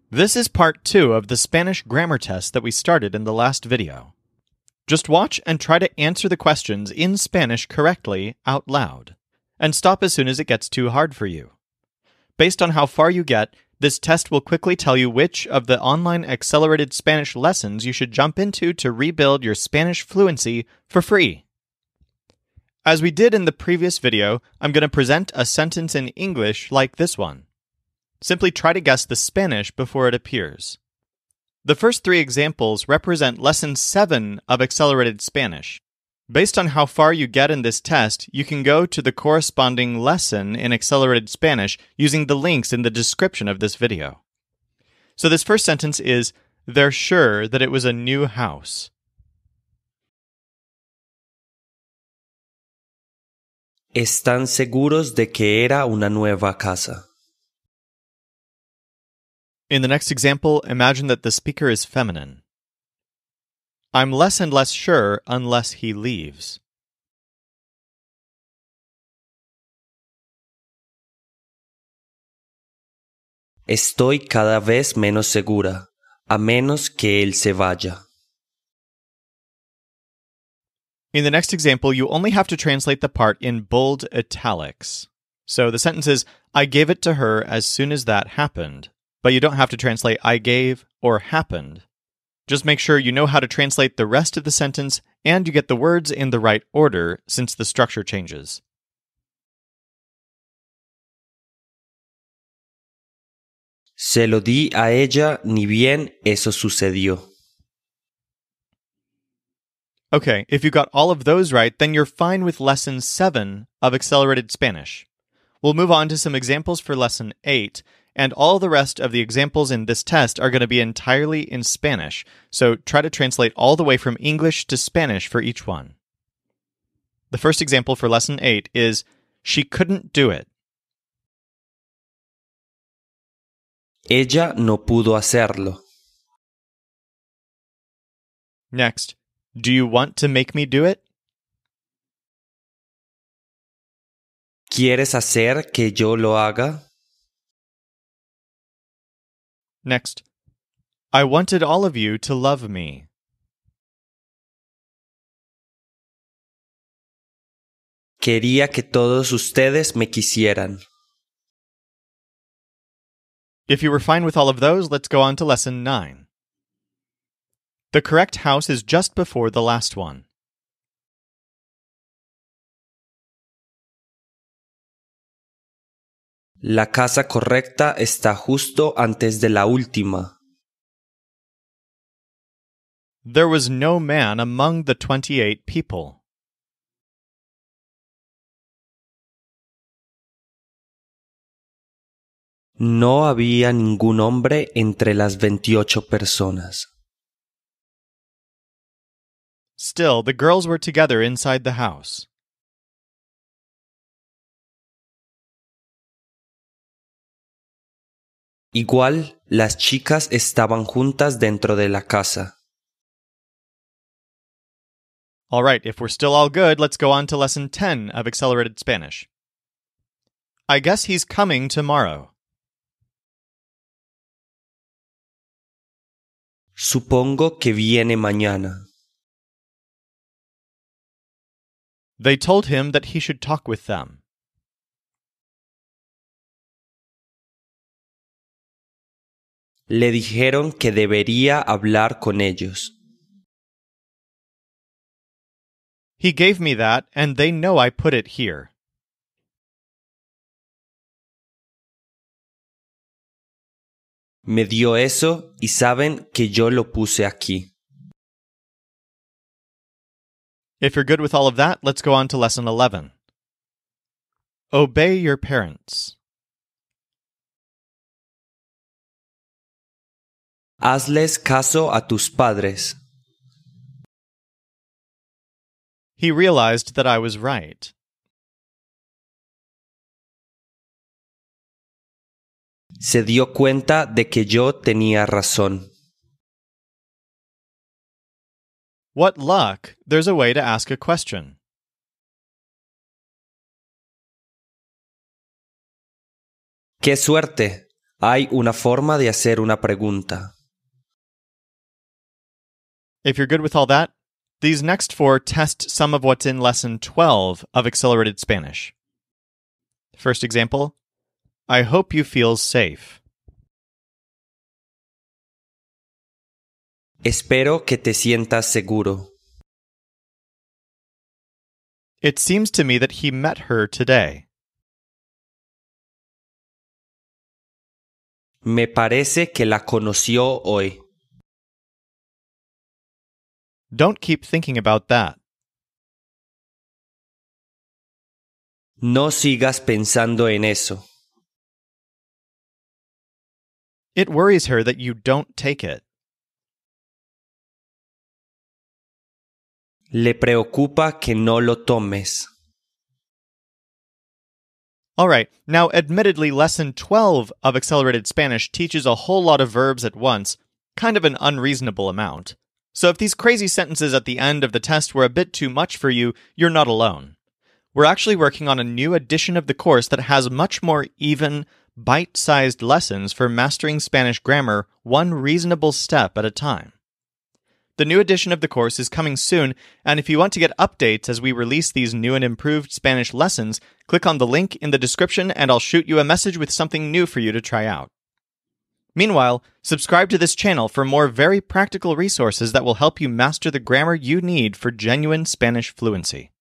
This is part 2 of the Spanish grammar test that we started in the last video. Just watch and try to answer the questions in Spanish correctly out loud, and stop as soon as it gets too hard for you. Based on how far you get, this test will quickly tell you which of the online accelerated Spanish lessons you should jump into to rebuild your Spanish fluency for free. As we did in the previous video, I'm going to present a sentence in English like this one. Simply try to guess the Spanish before it appears. The first 3 examples represent Lesson 7 of Accelerated Spanish. Based on how far you get in this test, you can go to the corresponding lesson in Accelerated Spanish using the links in the description of this video. So this first sentence is, they're sure that it was a new house. Están seguros de que era una nueva casa. In the next example, imagine that the speaker is feminine. I'm less and less sure unless he leaves. Estoy cada vez menos segura, a menos que él se vaya. In the next example, you only have to translate the part in bold italics. So the sentence is, I gave it to her as soon as that happened. But you don't have to translate I gave or happened. Just make sure you know how to translate the rest of the sentence and you get the words in the right order since the structure changes. Se lo di a ella, ni bien eso sucedió. Okay, if you got all of those right, then you're fine with Lesson 7 of Accelerated Spanish. We'll move on to some examples for Lesson 8, and all the rest of the examples in this test are going to be entirely in Spanish, so try to translate all the way from English to Spanish for each one. The first example for Lesson 8 is, she couldn't do it. Ella no pudo hacerlo. Next, do you want to make me do it? ¿Quieres hacer que yo lo haga? Next, I wanted all of you to love me. Quería que todos ustedes me quisieran. If you were fine with all of those, let's go on to Lesson 9. The correct house is just before the last one. La casa correcta está justo antes de la última. There was no man among the 28 people. No había ningún hombre entre las 28 personas. Still, the girls were together inside the house. Igual, las chicas estaban juntas dentro de la casa. All right, if we're still all good, let's go on to Lesson 10 of Accelerated Spanish. I guess he's coming tomorrow. Supongo que viene mañana. They told him that he should talk with them. Le dijeron que debería hablar con ellos. He gave me that, and they know I put it here. Me dio eso y saben que yo lo puse aquí. If you're good with all of that, let's go on to Lesson 11. Obey your parents. Hazles caso a tus padres. He realized that I was right. Se dio cuenta de que yo tenía razón. What luck, there's a way to ask a question. ¡Qué suerte! Hay una forma de hacer una pregunta. If you're good with all that, these next 4 test some of what's in Lesson 12 of Accelerated Spanish. First example, I hope you feel safe. Espero que te sientas seguro. It seems to me that he met her today. Me parece que la conoció hoy. Don't keep thinking about that. No sigas pensando en eso. It worries her that you don't take it. Le preocupa que no lo tomes. All right, now admittedly, Lesson 12 of Accelerated Spanish teaches a whole lot of verbs at once, kind of an unreasonable amount. So if these crazy sentences at the end of the test were a bit too much for you, you're not alone. We're actually working on a new edition of the course that has much more even, bite-sized lessons for mastering Spanish grammar one reasonable step at a time. The new edition of the course is coming soon, and if you want to get updates as we release these new and improved Spanish lessons, click on the link in the description and I'll shoot you a message with something new for you to try out. Meanwhile, subscribe to this channel for more very practical resources that will help you master the grammar you need for genuine Spanish fluency.